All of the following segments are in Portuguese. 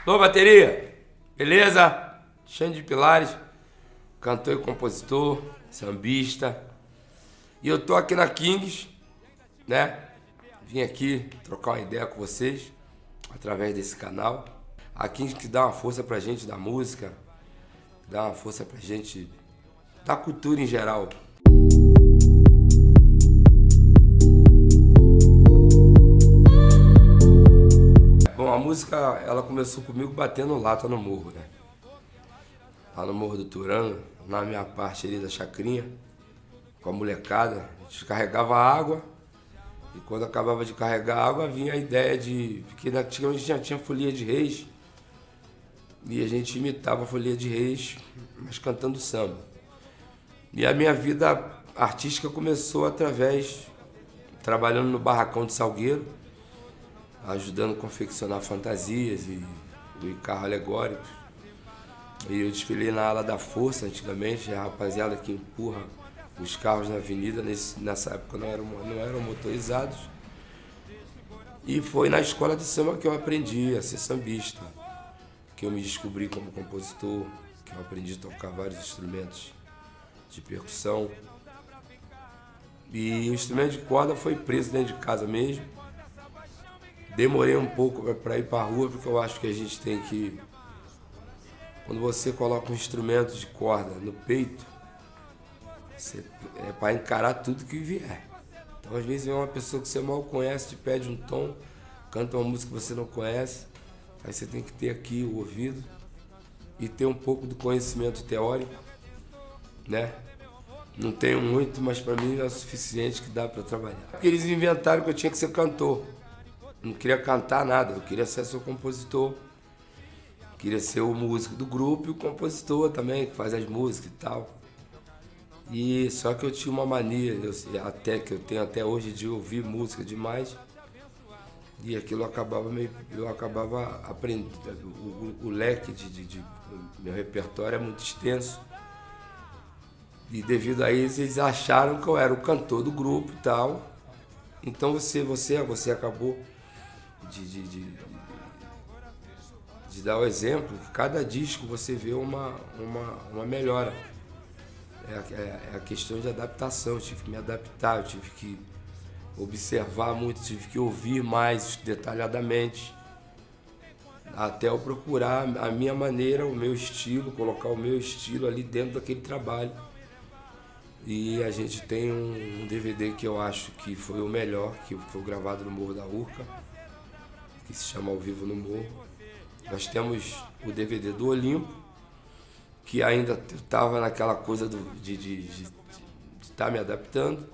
Alô, bateria! Beleza? Xande de Pilares, cantor e compositor, sambista. E eu tô aqui na Kings, né? Vim aqui trocar uma ideia com vocês, através desse canal. A Kings que dá uma força pra gente da música, dá uma força pra gente da cultura em geral. Bom, a música, ela começou comigo batendo lata no morro, né? Lá no Morro do Turano, na minha parte ali da chacrinha, com a molecada, a gente carregava água e quando acabava de carregar a água vinha a ideia de... Porque antigamente já tinha folia de reis e a gente imitava a folia de reis, mas cantando samba. E a minha vida artística começou através, trabalhando no barracão de Salgueiro, ajudando a confeccionar fantasias e carros alegóricos. E eu desfilei na ala da Força antigamente, a rapaziada que empurra os carros na avenida, nessa época não eram motorizados. E foi na escola de samba que eu aprendi a ser sambista, que eu me descobri como compositor, que eu aprendi a tocar vários instrumentos de percussão. E o instrumento de corda foi preso dentro de casa mesmo. Demorei um pouco para ir para a rua, porque eu acho que a gente tem que... Quando você coloca um instrumento de corda no peito, é para encarar tudo que vier. Então, às vezes, vem uma pessoa que você mal conhece, te pede um tom, canta uma música que você não conhece, aí você tem que ter aqui o ouvido e ter um pouco do conhecimento teórico, né? Não tenho muito, mas para mim é o suficiente que dá para trabalhar. Porque eles inventaram que eu tinha que ser cantor. Não queria cantar nada, eu queria ser seu compositor. Queria ser o músico do grupo e o compositor também, que faz as músicas e tal. E só que eu tinha uma mania, que eu tenho até hoje, de ouvir música demais. E aquilo eu acabava aprendendo. O leque meu repertório é muito extenso. E devido a isso, eles acharam que eu era o cantor do grupo e tal. Então você acabou de dar o exemplo, que cada disco você vê uma melhora. É a questão de adaptação, eu tive que me adaptar, eu tive que observar muito, tive que ouvir mais detalhadamente, até eu procurar a minha maneira, o meu estilo, colocar o meu estilo ali dentro daquele trabalho. E a gente tem um DVD que eu acho que foi o melhor, que foi gravado no Morro da Urca, que se chama Ao Vivo no Morro. Nós temos o DVD do Olimpo, que ainda estava naquela coisa de estar me adaptando.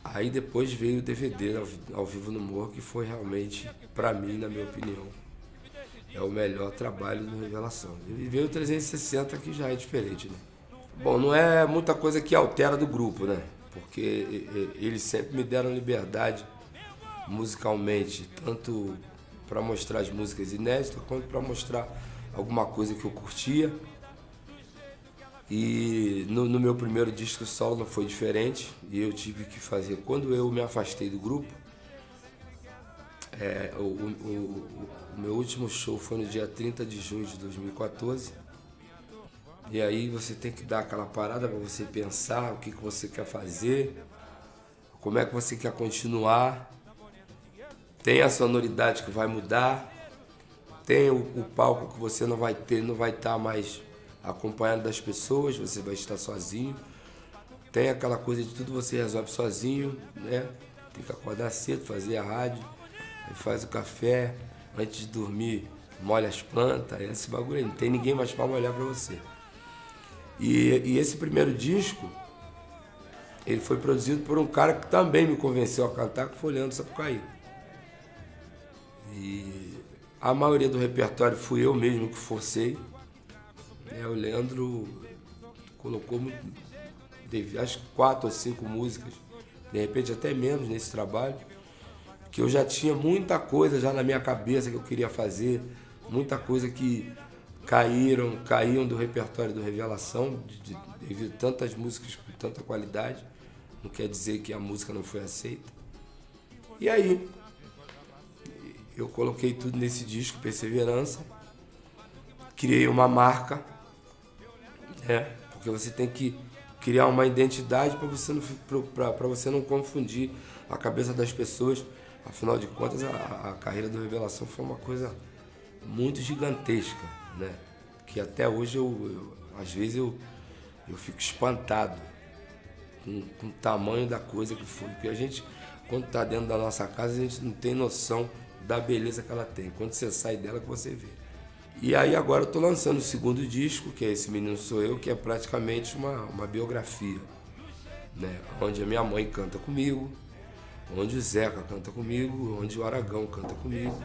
Aí depois veio o DVD Ao Vivo no Morro, que foi realmente, para mim, na minha opinião, é o melhor trabalho do Revelação. E veio o 360, que já é diferente, né? Bom, não é muita coisa que altera do grupo, né? Porque eles sempre me deram liberdade musicalmente, tanto para mostrar as músicas inéditas, quanto para mostrar alguma coisa que eu curtia. E no meu primeiro disco solo não foi diferente, e eu tive que fazer, quando eu me afastei do grupo, o meu último show foi no dia 30 de junho de 2014, e aí você tem que dar aquela parada para você pensar o que você quer fazer, como é que você quer continuar. Tem a sonoridade que vai mudar, tem o palco que você não vai estar mais acompanhado das pessoas, você vai estar sozinho. Tem aquela coisa de tudo você resolve sozinho, né? Tem que acordar cedo, fazer a rádio, aí faz o café, antes de dormir molha as plantas, esse bagulho aí, não tem ninguém mais para molhar para você. E esse primeiro disco, ele foi produzido por um cara que também me convenceu a cantar, que foi o Leandro Sapucaí. E a maioria do repertório fui eu mesmo que forcei. O Leandro colocou, acho que 4 ou 5 músicas, de repente até menos nesse trabalho, que eu já tinha muita coisa já na minha cabeça que eu queria fazer, muita coisa que caíam do repertório do Revelação, devido a tantas músicas com tanta qualidade. Não quer dizer que a música não foi aceita. E aí, eu coloquei tudo nesse disco, Perseverança. Criei uma marca, né? Porque você tem que criar uma identidade para você não confundir a cabeça das pessoas. Afinal de contas, a carreira do Revelação foi uma coisa muito gigantesca, né? Que até hoje, às vezes, eu fico espantado com o tamanho da coisa que foi. Porque a gente, quando está dentro da nossa casa, a gente não tem noção da beleza que ela tem. Quando você sai dela, que você vê. E aí agora eu estou lançando o segundo disco, que é Esse Menino Sou Eu, que é praticamente uma biografia, né? Onde a minha mãe canta comigo, onde o Zeca canta comigo, onde o Aragão canta comigo.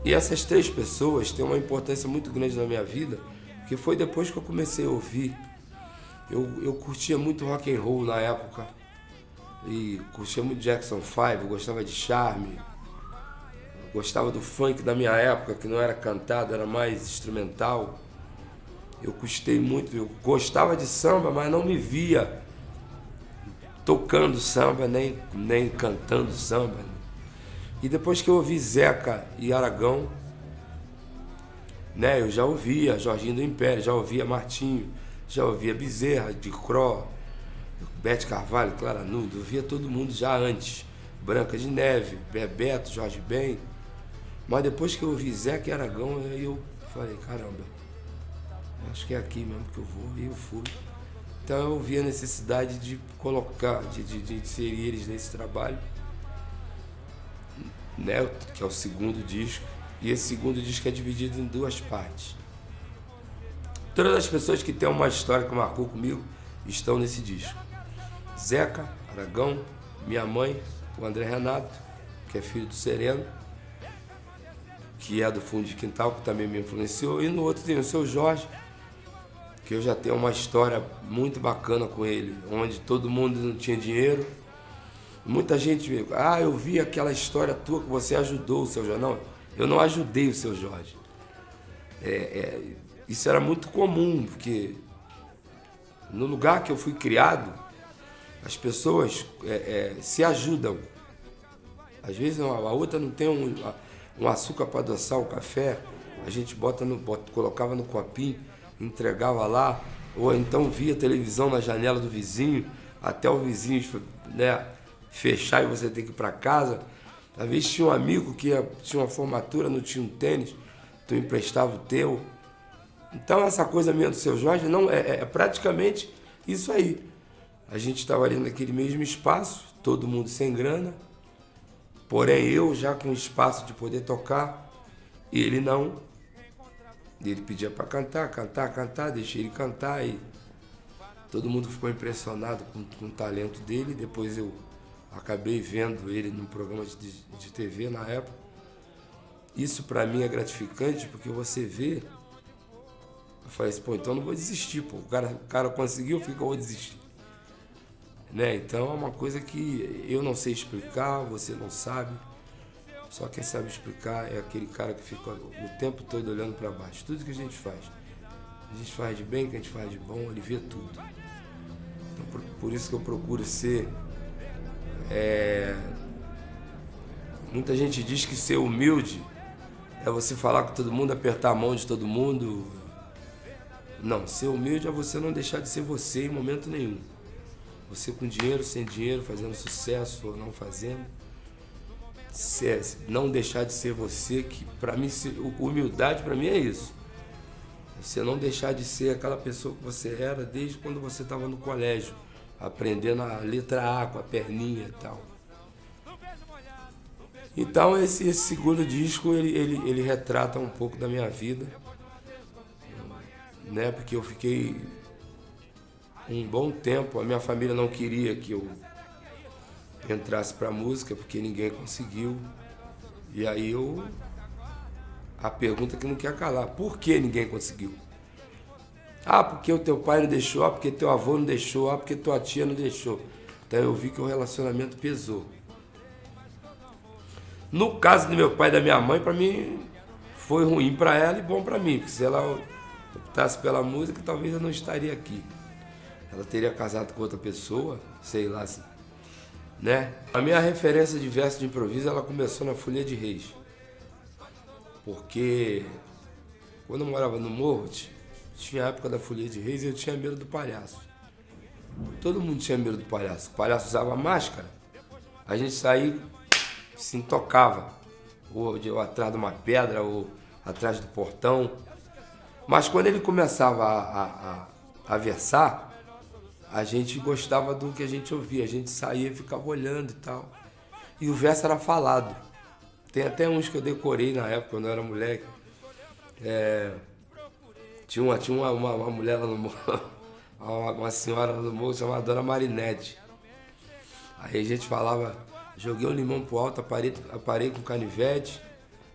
E essas 3 pessoas têm uma importância muito grande na minha vida, porque foi depois que eu comecei a ouvir. Eu curtia muito rock and roll na época, e curtia muito Jackson 5, gostava de Charme, gostava do funk da minha época, que não era cantado, era mais instrumental. Eu gostei muito, eu gostava de samba, mas não me via tocando samba, nem cantando samba. E depois que eu ouvi Zeca e Aragão, né, eu já ouvia Jorginho do Império, já ouvia Martinho, já ouvia Bezerra, de Cro, Bete Carvalho, Clara Nudo, eu via todo mundo já antes. Branca de Neve, Bebeto, Jorge Ben. Mas depois que eu ouvi Zeca e Aragão, aí eu falei, caramba, acho que é aqui mesmo que eu vou, e eu fui. Então eu vi a necessidade de colocar, de inserir eles nesse trabalho, né, que é o segundo disco. E esse segundo disco é dividido em 2 partes. Todas as pessoas que têm uma história que marcou comigo estão nesse disco. Zeca, Aragão, minha mãe, o André Renato, que é filho do Sereno, que é do Fundo de Quintal, que também me influenciou. E no outro tem o Seu Jorge, que eu já tenho uma história muito bacana com ele, onde todo mundo não tinha dinheiro. Muita gente me eu vi aquela história tua que você ajudou o Seu Jorge. Não, eu não ajudei o Seu Jorge. Isso era muito comum, porque no lugar que eu fui criado, as pessoas se ajudam. Às vezes a outra não tem um açúcar para adoçar o café, a gente colocava no copinho, entregava lá, ou então via televisão na janela do vizinho, até o vizinho, né, fechar e você ter que ir para casa. Às vezes tinha um amigo que tinha uma formatura, não tinha um tênis, tu emprestava o teu. Então essa coisa minha do Seu Jorge não é praticamente isso aí. A gente estava ali naquele mesmo espaço, todo mundo sem grana, porém eu já com espaço de poder tocar, e ele não. Ele pedia para cantar, deixei ele cantar, e todo mundo ficou impressionado com o talento dele. Depois eu acabei vendo ele num programa de TV na época. Isso para mim é gratificante, porque você vê. Eu falei assim, então não vou desistir, pô. O cara conseguiu, fica, eu vou desistir. Né? Então é uma coisa que eu não sei explicar, você não sabe. Só quem sabe explicar é aquele cara que fica o tempo todo olhando para baixo. Tudo que a gente faz de bem, que a gente faz de bom, ele vê tudo. Então, por isso que eu procuro ser... Muita gente diz que ser humilde é você falar com todo mundo, apertar a mão de todo mundo. Não, ser humilde é você não deixar de ser você em momento nenhum. Você com dinheiro, sem dinheiro, fazendo sucesso ou não fazendo. Não deixar de ser você, que para mim, humildade para mim é isso. Você não deixar de ser aquela pessoa que você era desde quando você estava no colégio, aprendendo a letra A com a perninha e tal. Então esse segundo disco, ele retrata um pouco da minha vida, né? Porque eu fiquei um bom tempo, a minha família não queria que eu entrasse para música, porque ninguém conseguiu. E aí a pergunta que não quer calar, por que ninguém conseguiu? Porque o teu pai não deixou, porque teu avô não deixou, porque tua tia não deixou. Então eu vi que o relacionamento pesou. No caso do meu pai e da minha mãe, para mim foi ruim para ela e bom para mim, porque se ela optasse pela música, talvez eu não estaria aqui. Ela teria casado com outra pessoa, sei lá, né? A minha referência de verso de improviso, ela começou na Folia de Reis. Porque quando eu morava no Morro, tinha a época da Folia de Reis e eu tinha medo do palhaço. Todo mundo tinha medo do palhaço. O palhaço usava máscara, a gente saía, se intocava. Ou atrás de uma pedra, ou atrás do portão. Mas quando ele começava a versar, a gente gostava do que a gente ouvia. A gente saía e ficava olhando e tal. E o verso era falado. Tem até uns que eu decorei na época, quando eu era moleque. Tinha uma mulher lá no morro, uma senhora lá no morro chamada Dona Marinete. Aí a gente falava, joguei um limão pro alto, aparei com canivete,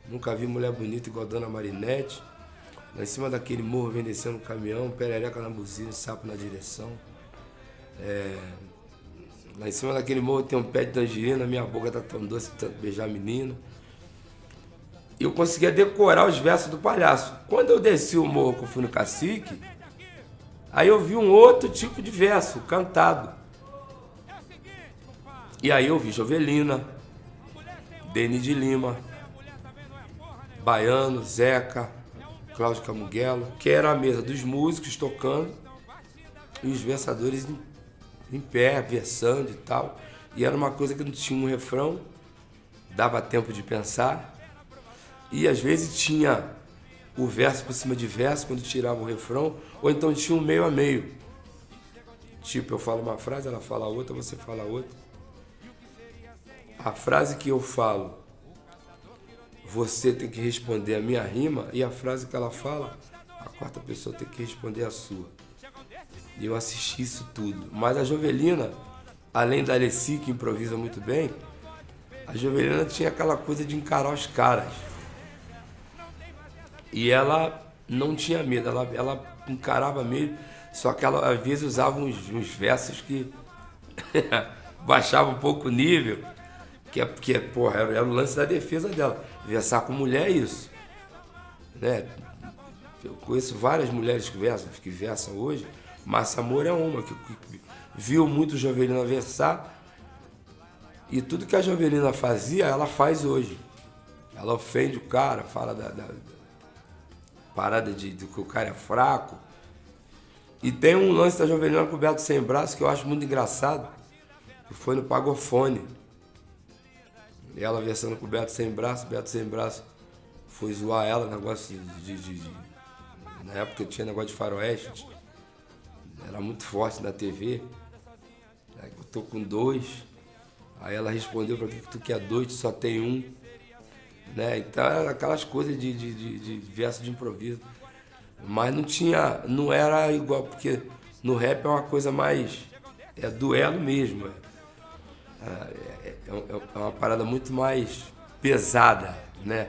nunca vi mulher bonita igual a Dona Marinete. Lá em cima daquele morro vem descendo um caminhão, perereca na buzina, sapo na direção. Lá em cima daquele morro tem um pé de tangerina, minha boca tá tão doce de tanto beijar a menina. Eu conseguia decorar os versos do palhaço. Quando eu desci o morro que eu fui no Cacique, aí eu vi um outro tipo de verso, cantado. E aí eu vi Jovelina, Denis de Lima, Baiano, Zeca, Cláudio Camuguelo, que era a mesa dos músicos tocando e os versadores em pé, versando e tal. E era uma coisa que não tinha um refrão, dava tempo de pensar. E às vezes tinha o verso por cima de verso, quando tirava o refrão, ou então tinha um meio a meio. Tipo, eu falo uma frase, ela fala outra, você fala outra. A frase que eu falo, você tem que responder a minha rima, e a frase que ela fala, a quarta pessoa tem que responder a sua. E eu assisti isso tudo. Mas a Jovelina, além da Alessi, que improvisa muito bem, a Jovelina tinha aquela coisa de encarar os caras. E ela não tinha medo, ela encarava mesmo, só que ela às vezes usava uns versos que baixava um pouco o nível, porque porra, era o lance da defesa dela. Versar com mulher é isso, né? Eu conheço várias mulheres que versam hoje, Márcia Amor é uma, que viu muito Jovelina versar, e tudo que a Jovelina fazia, ela faz hoje. Ela ofende o cara, fala da parada de que o cara é fraco. E tem um lance da Jovelina com o Beto Sem Braço que eu acho muito engraçado, que foi no Pagofone. E ela versando com o Beto Sem Braço foi zoar ela, negócio na época tinha negócio de faroeste, era muito forte na TV. Aí eu tô com 2, aí ela respondeu, pra que tu quer 2, tu só tem um. Né? Então era aquelas coisas de verso de improviso. Mas não era igual, porque no rap é uma coisa mais, é duelo mesmo. É uma parada muito mais pesada, né?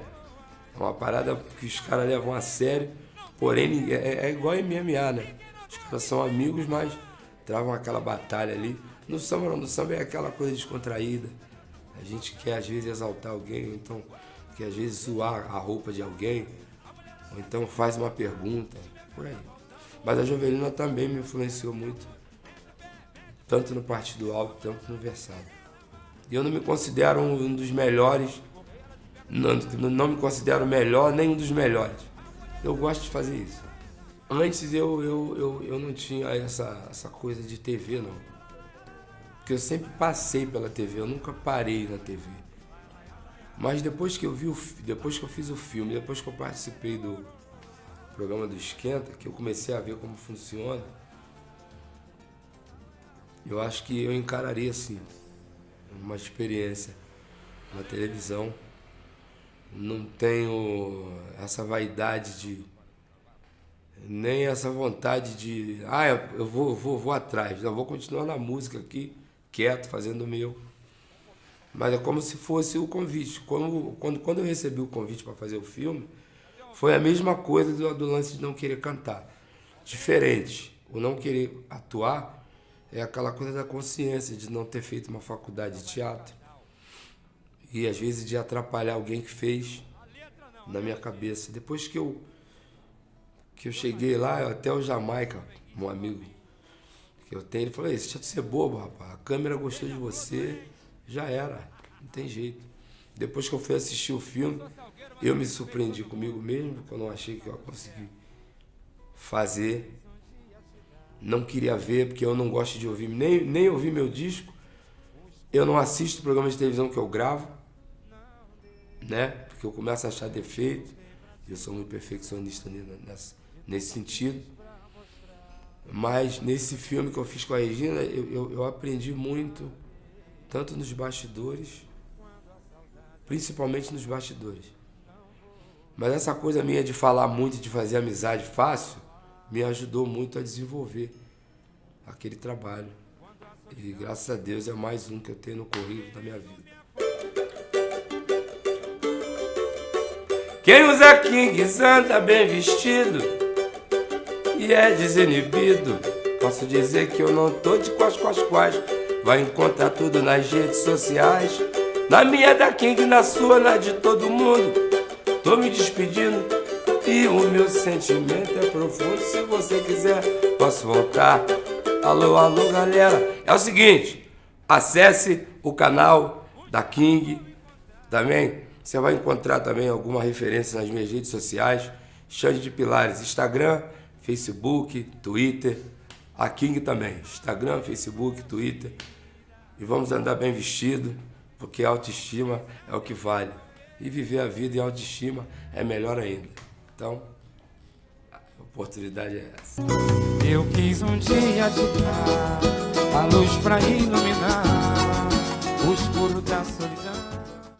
É uma parada que os caras levam a sério, porém é igual MMA, né? Os caras são amigos, mas travam aquela batalha ali. No samba não, no samba é aquela coisa descontraída. A gente quer às vezes exaltar alguém, então que às vezes zoar a roupa de alguém, ou então faz uma pergunta, por aí. Mas a Jovelina também me influenciou muito, tanto no partido alto, tanto no versado. E eu não me considero um dos melhores, não me considero o melhor, nem um dos melhores. Eu gosto de fazer isso. Antes eu não tinha essa coisa de TV, não. Porque eu sempre passei pela TV, eu nunca parei na TV. Mas depois que eu fiz o filme, depois que eu participei do programa do Esquenta, que eu comecei a ver como funciona, eu acho que eu encararia assim uma experiência na televisão. Não tenho essa vaidade nem essa vontade de eu vou atrás, eu vou continuar na música aqui, quieto, fazendo o meu. Mas é como se fosse o convite. Quando eu recebi o convite para fazer o filme, foi a mesma coisa do lance de não querer cantar. Diferente. O não querer atuar é aquela coisa da consciência, de não ter feito uma faculdade de teatro. E às vezes de atrapalhar alguém que fez na minha cabeça. Depois que eu cheguei lá, até o Jamaica, um amigo que eu tenho, ele falou: "Você tinha que ser bobo, rapaz. A câmera gostou de você. já era, não tem jeito. Depois que eu fui assistir o filme, eu me surpreendi comigo mesmo, porque eu não achei que eu ia conseguir fazer. Não queria ver, porque eu não gosto de ouvir, nem ouvir meu disco. Eu não assisto programas de televisão que eu gravo, né? Porque eu começo a achar defeito. Eu sou muito perfeccionista nesse sentido. Mas nesse filme que eu fiz com a Regina, eu aprendi muito, tanto nos bastidores, principalmente nos bastidores. Mas essa coisa minha de falar muito, de fazer amizade fácil, me ajudou muito a desenvolver aquele trabalho. E graças a Deus é mais um que eu tenho no currículo da minha vida. Quem usa Kings anda bem vestido e é desinibido. Posso dizer que eu não tô de quais. Vai encontrar tudo nas redes sociais. Na minha da King, na sua, na de todo mundo. Tô me despedindo e o meu sentimento é profundo. Se você quiser, posso voltar. Alô, alô, galera. É o seguinte, acesse o canal da King. Também você vai encontrar também alguma referência nas minhas redes sociais. Xande de Pilares, Instagram, Facebook, Twitter. A King também, Instagram, Facebook, Twitter. E vamos andar bem vestido, porque a autoestima é o que vale. E viver a vida em autoestima é melhor ainda. Então, a oportunidade é essa. Eu quis um dia te dar a luz pra iluminar o escuro da solidão.